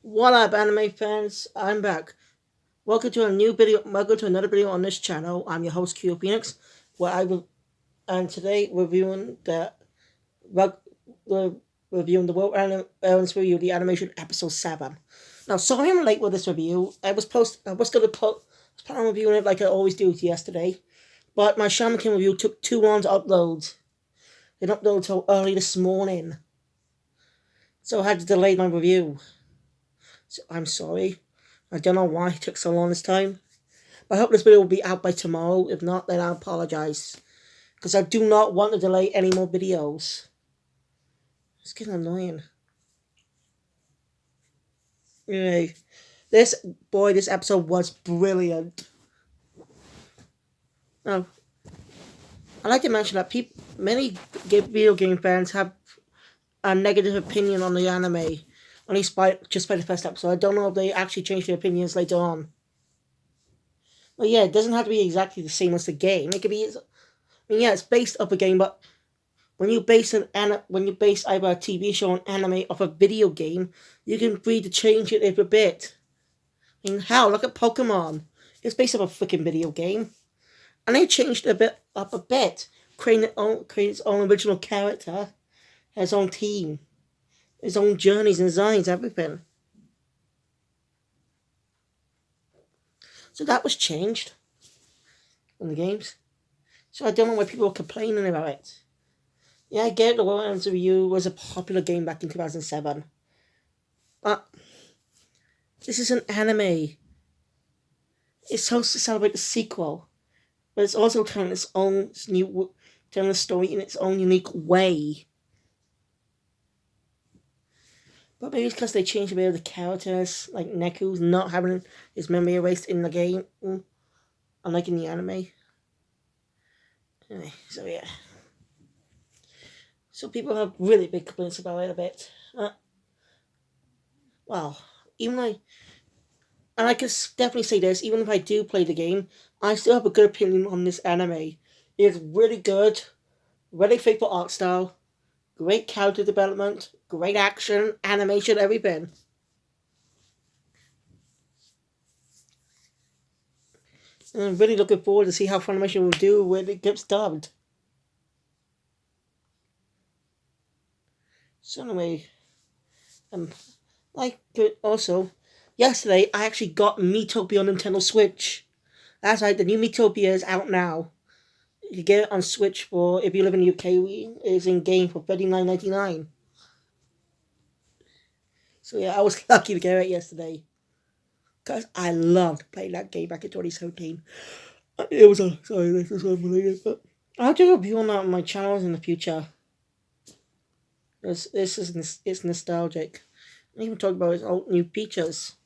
What up, anime fans? I'm back. Welcome to a new video. Welcome to another video on this channel. I'm your host, Q Phoenix. Where I will, and today reg- we're reviewing the World Aaron's review, the animation episode 7. Now, sorry I'm late with this review. I was gonna plan on reviewing it like I always do yesterday, but my Shaman King review took too long to upload. It didn't upload until early this morning, so I had to delay my review. So I'm sorry. I don't know why it took so long this time. But I hope this video will be out by tomorrow. If not, then I apologize. Because I do not want to delay any more videos. It's getting annoying. Anyway, this episode was brilliant. Now, I'd like to mention that many video game fans have a negative opinion on the anime. At least just by the first episode. I don't know if they actually changed their opinions later on. But yeah, it doesn't have to be exactly the same as the game. It could be, yeah, it's based off a game, but when you base either a TV show or an anime off a video game, you can free to change it a bit. I mean, hell, look at Pokemon. It's based off a freaking video game, and they changed it a bit, creating its own original character, its own team, its own journeys and designs, everything. So that was changed in the games. So I don't know why people are complaining about it. Yeah, I get the World Review was a popular game back in 2007. But this is an anime. It's supposed to celebrate the sequel, but it's also telling the story in its own unique way. But maybe it's because they changed a bit of the characters, like Neku's not having his memory erased in the game, unlike in the anime. Anyway, so yeah. So people have really big complaints about it a bit. Well, even I, and I can definitely say this, even if I do play the game, I still have a good opinion on this anime. It's really good, really faithful art style, great character development, great action, animation, everything. And I'm really looking forward to see how Funimation will do when it gets dubbed. So anyway, um, also, yesterday I actually got Miitopia on Nintendo Switch. That's right, the new Miitopia is out now. You can get it on Switch for, if you live in the UK, it's in game for $39.99. So yeah, I was lucky to get it yesterday. Because I loved playing that game back in 2017. It was a, sorry, this is unrelated, but I'll do a review on that on my channels in the future. It's nostalgic. I even talk about its old new features.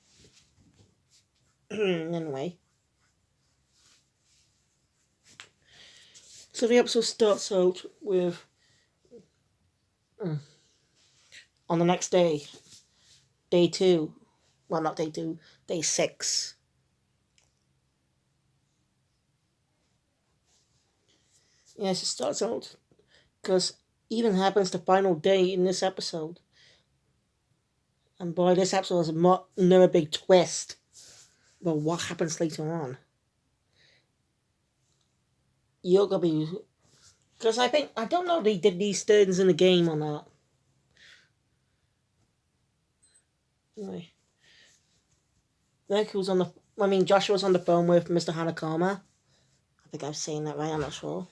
Anyway, so the episode starts out with on the next day, day 2. Well, not day 2, day 6. Yes, it starts out because even happens the final day in this episode. And boy, this episode has another big twist about what happens later on. You're gonna be, because I don't know if they did these things in the game or not. Anyway, Joshua's on the phone with Mr. Hanakama. I think I'm saying that right, I'm not sure.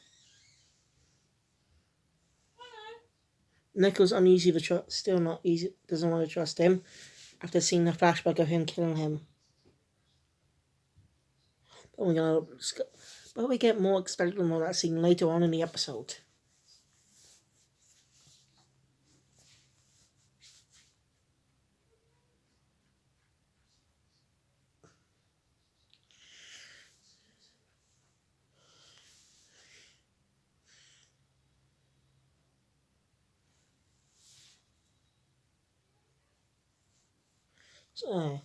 Nico's uneasy to trust, still not easy, doesn't want to trust him after seeing the flashback of him killing him. But we get more expected on that scene later on in the episode. So,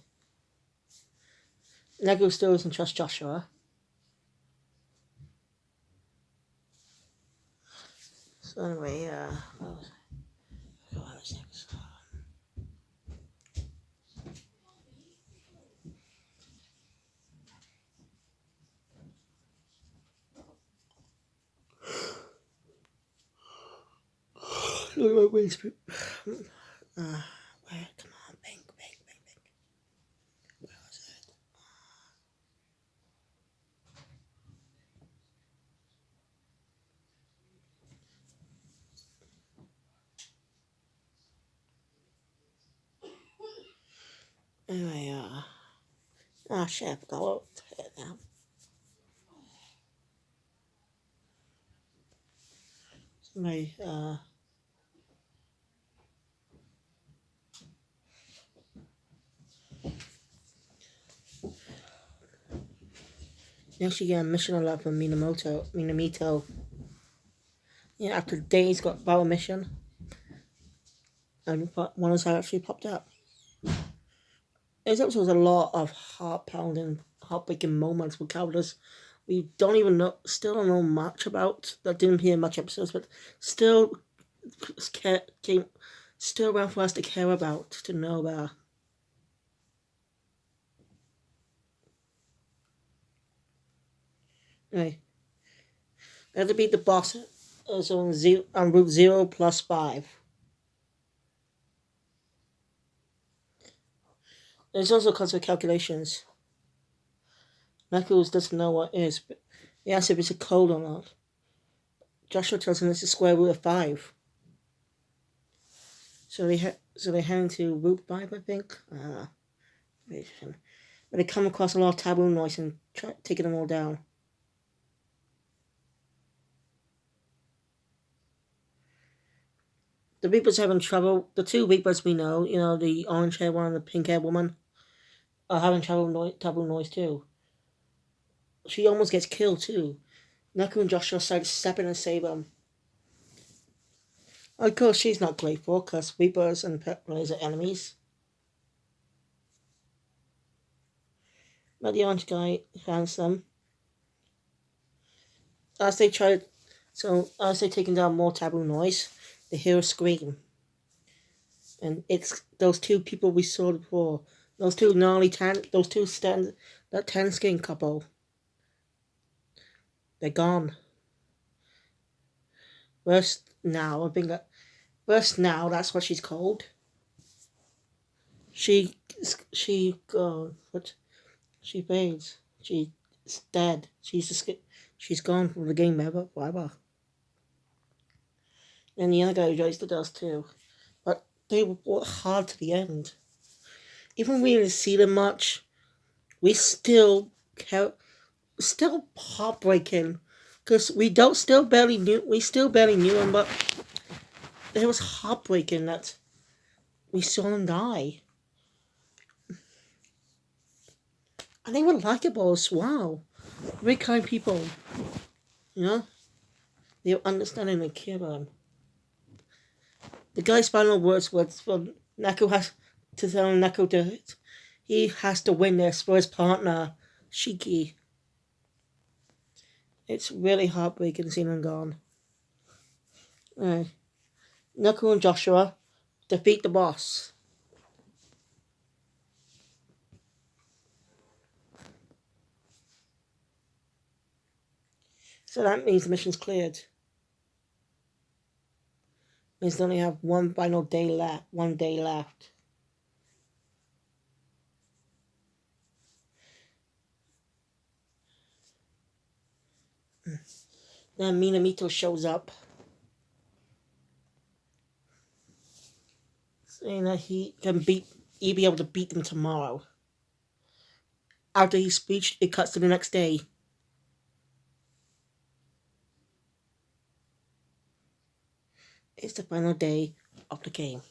Neko still doesn't trust Joshua. So anyway, what was next? Look at my waist. Where? Come on, bang, bang, bang, bang. Where was it? Anyway, shit, I forgot what it now. My, you actually get a mission alert from Minamito. Yeah, after days got about a mission. And one has actually popped up. This episode was a lot of heart-pounding, heartbreaking moments with characters we still don't know much about. That didn't appear in much episodes, but still still around for us to care about, to know about. Anyway, we have to beat the boss on Route 0+5. There's also constant calculations. Knuckles doesn't know what it is, but he asks if it's a code or not. Joshua tells him it's the square root of 5. So they head to Route 5, I think. But they come across a lot of taboo noise and try taking them all down. The Reapers having trouble. The two Reapers we know, the orange haired one and the pink haired woman, are having trouble with taboo noise too. She almost gets killed too. Neku and Joshua start to step in and save them. Of course, she's not grateful because Reapers and Peppermint are enemies. But the orange guy finds them. As they taking down more taboo noise, they hear a scream. And it's those two people we saw before. Those two that tan skin couple. They're gone. Worse now, that's what she's called. She fades. She's dead. She's gone from the game forever. And the other guy joins the dust too. But they work hard to the end. Even when we didn't see them much, we still heartbreaking. Because we still barely knew them, but it was heartbreaking that we saw them die. And they were likable as well. Very kind people. They were understanding and care about them. The guy's final words was for Neku has to tell Neku he has to win this for his partner, Shiki. It's really heartbreaking seeing him gone. Neku and Joshua defeat the boss. So that means the mission's cleared. Means they only have one day left. Then Minamito shows up, saying that he'll be able to beat them tomorrow. After his speech, it cuts to the next day. It's the final day of the game.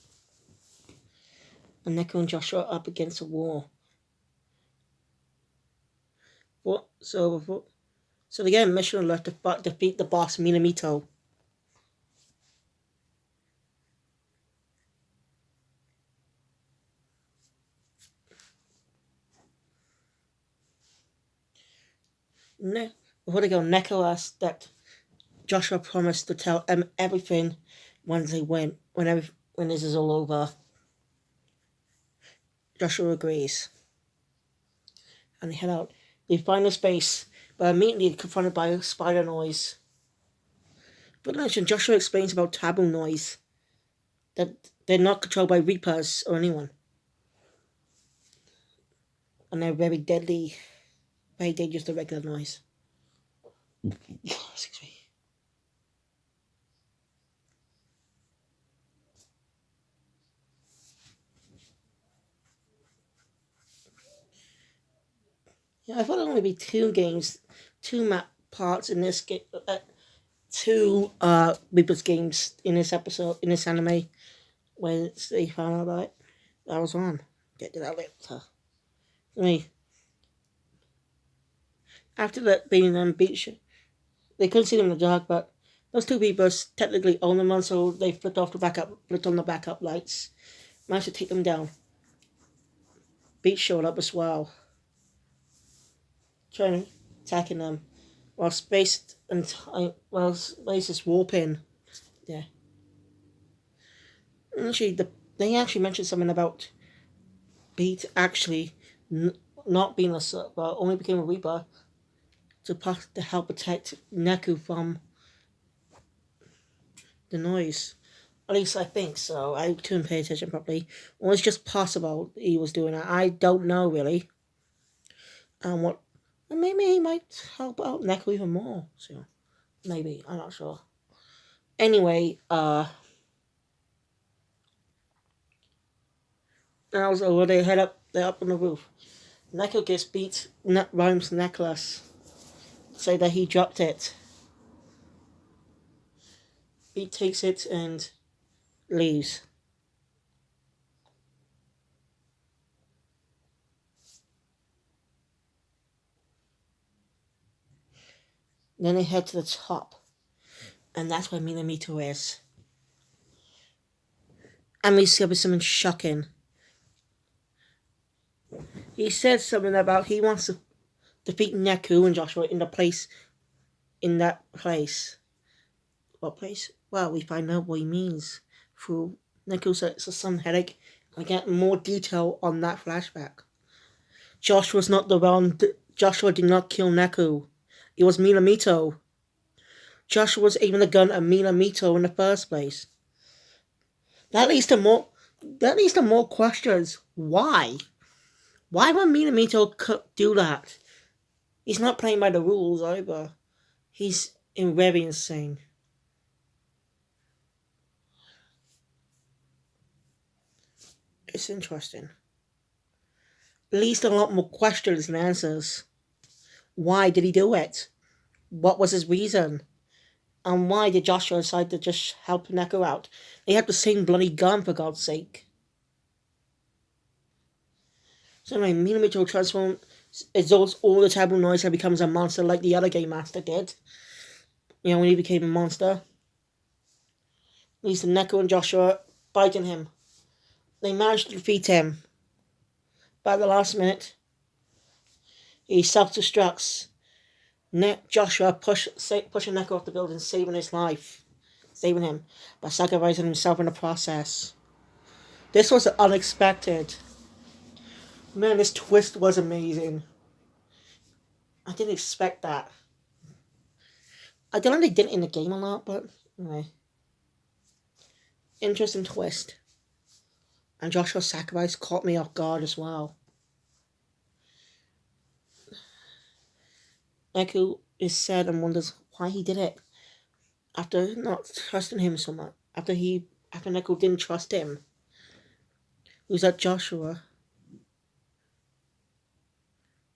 And Neku and Joshua are up against a wall. So they get a mission alert to defeat the boss, Minamito. Before they go, Neku asks that Joshua promised to tell everything once they win, when this is all over. Joshua agrees. And they head out. They find a space, but immediately confronted by spider noise. But mention, Joshua explains about taboo noise. that they're not controlled by Reapers or anyone. And they're very deadly, very dangerous to regular noise. Excuse me. Yeah, I thought there would only be two map parts in this game, two Reapers games in this episode, in this anime, when they found out about it. That was one. Get to that later. Me. After that being on beach, they couldn't see them in the dark, but those two Reapers technically own them, so they flipped on the backup lights, managed to take them down. Beach showed up as well, attacking them, while Space is warping. Yeah. Actually, they actually mentioned something about Beat actually not being but only became a Reaper to help protect Neku from the noise. At least I think so. I couldn't pay attention properly. Or it's just possible he was doing that. I don't know really. And maybe he might help out Neku even more. So maybe, I'm not sure. Anyway, and also when they're up on the roof. Neku gets beat Rhyme's necklace. Say that he dropped it. He takes it and leaves. Then they head to the top. And that's where Minamoto is. And we discover something shocking. He said something about he wants to defeat Neku and Joshua in that place. What place? Well, we find out what he means through Neku's sun headache. I get more detail on that flashback. Joshua's not the one. Joshua did not kill Neku. It was Minamoto. Joshua was aiming the gun at Minamoto in the first place. That leads to more questions. Why? Why would Minamoto do that? He's not playing by the rules either. He's very insane. It's interesting. Leads to a lot more questions than answers. Why did he do it? What was his reason? And why did Joshua decide to just help Neku out? They had the same bloody gun, for God's sake. So anyway, Minamoto transforms, exhausts all the taboo noise and becomes a monster like the other Game Master did. You know, when he became a monster. Leads to Neku and Joshua fighting him. They managed to defeat him. But at the last minute, he self-destructs. Joshua pushing Neku off the building, saving him, by sacrificing himself in the process. This was unexpected. Man, this twist was amazing. I didn't expect that. I don't know if they did it in the game a lot, but anyway. Interesting twist. And Joshua's sacrifice caught me off guard as well. Neku is sad and wonders why he did it. After not trusting him so much. After Neku didn't trust him. Who's that Joshua?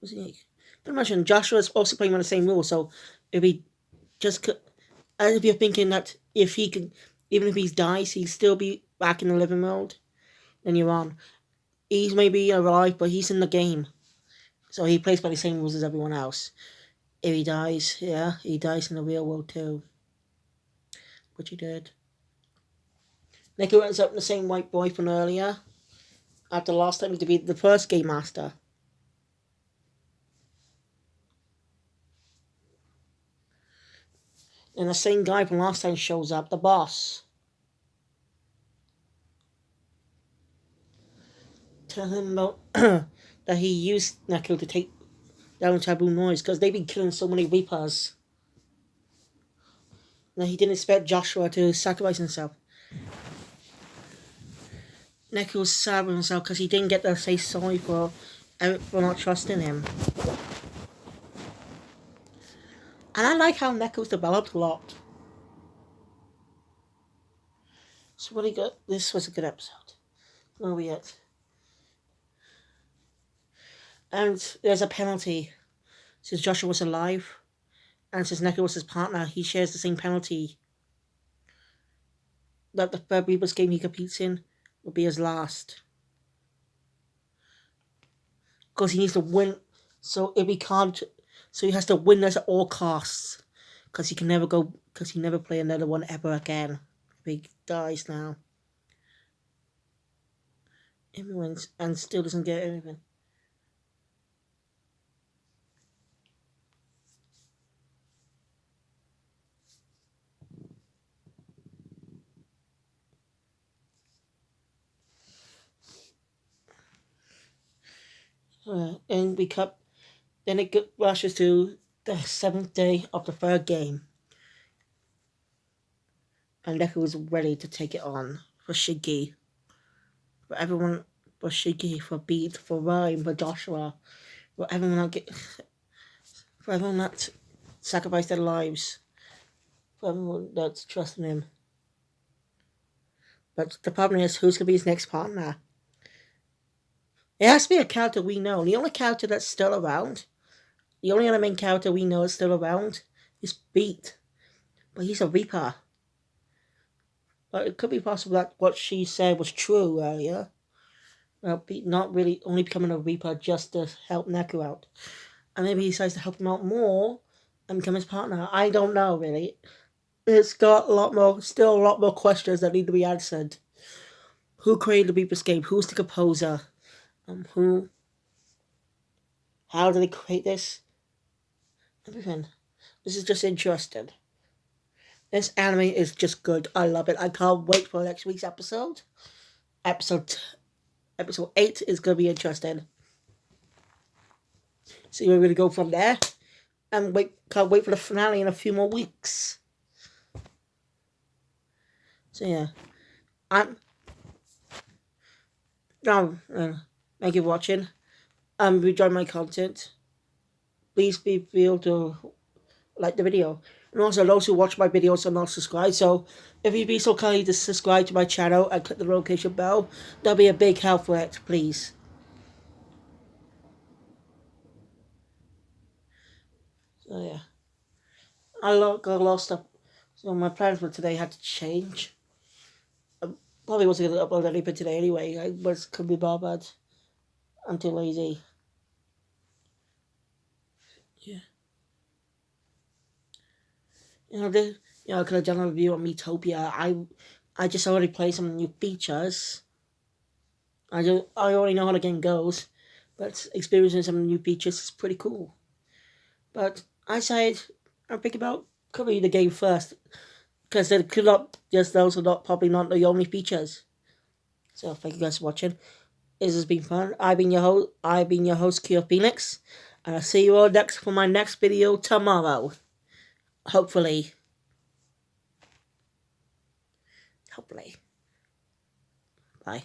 Was he? Can imagine Joshua's also playing by the same rules, so if he just could, as if you're thinking that if he could, even if he dies, he'd still be back in the living world, then you're on. He's maybe alive, but he's in the game, so he plays by the same rules as everyone else. If he dies, yeah, he dies in the real world too. Which he did. Neku ends up in the same white boy from earlier. After the last time he defeated the first Game Master. And the same guy from last time shows up, the boss. Tell him about that he used Neku to take down Taboo Noise because they've been killing so many Reapers. Now he didn't expect Joshua to sacrifice himself. Neko was sad with himself because he didn't get to say sorry for not trusting him. And I like how Neko's developed a lot. So really good. This was a good episode. No yet. And there's a penalty. Since Joshua was alive, and since Neko was his partner, he shares the same penalty. That the third Rebus game he competes in will be his last. Because he needs to win. So if he can't, so he has to win this at all costs. Because he can never go. Because he never play another one ever again. If he dies now. If he wins and still doesn't get anything. And we cut. Then it rushes to the 7th day of the third game. And Neko was ready to take it on for Shiggy. For everyone, for Shiggy, for Beat, for Ryan, for Joshua, for everyone that sacrificed their lives, for everyone that's trusting him. But the problem is, who's going to be his next partner? It has to be a character we know. The only character that's still around, the only other main character we know is still around, is Beat. But he's a Reaper. But it could be possible that what she said was true earlier. Well, Beat not really only becoming a Reaper just to help Neko out. And maybe he decides to help him out more and become his partner. I don't know, really. It's got still a lot more questions that need to be answered. Who created the Reaper's game? Who's the composer? How did they create this? Everything. This is just interesting. This anime is just good. I love it. I can't wait for next week's episode. Episode 8 is going to be interesting. See where we're going to go from there. And can't wait for the finale in a few more weeks. So yeah. Thank you for watching. If you enjoyed my content, please feel to like the video. And also those who watch my videos are not subscribed, so if you'd be so kind to subscribe to my channel and click the notification bell, that'll be a big help for it, please. So yeah. I got a lot of stuff. So my plans for today had to change. I probably wasn't going to upload anything today anyway. I couldn't be bothered. I'm too lazy. Yeah. I could have done a review on Miitopia. I just already played some new features. I already know how the game goes, but experiencing some new features is pretty cool. But I decided I'm thinking about covering the game first, because those are probably not the only features. So thank you guys for watching. This has been fun. I've been your host, Kyo Phoenix, and I'll see you all for my next video tomorrow. Hopefully. Bye.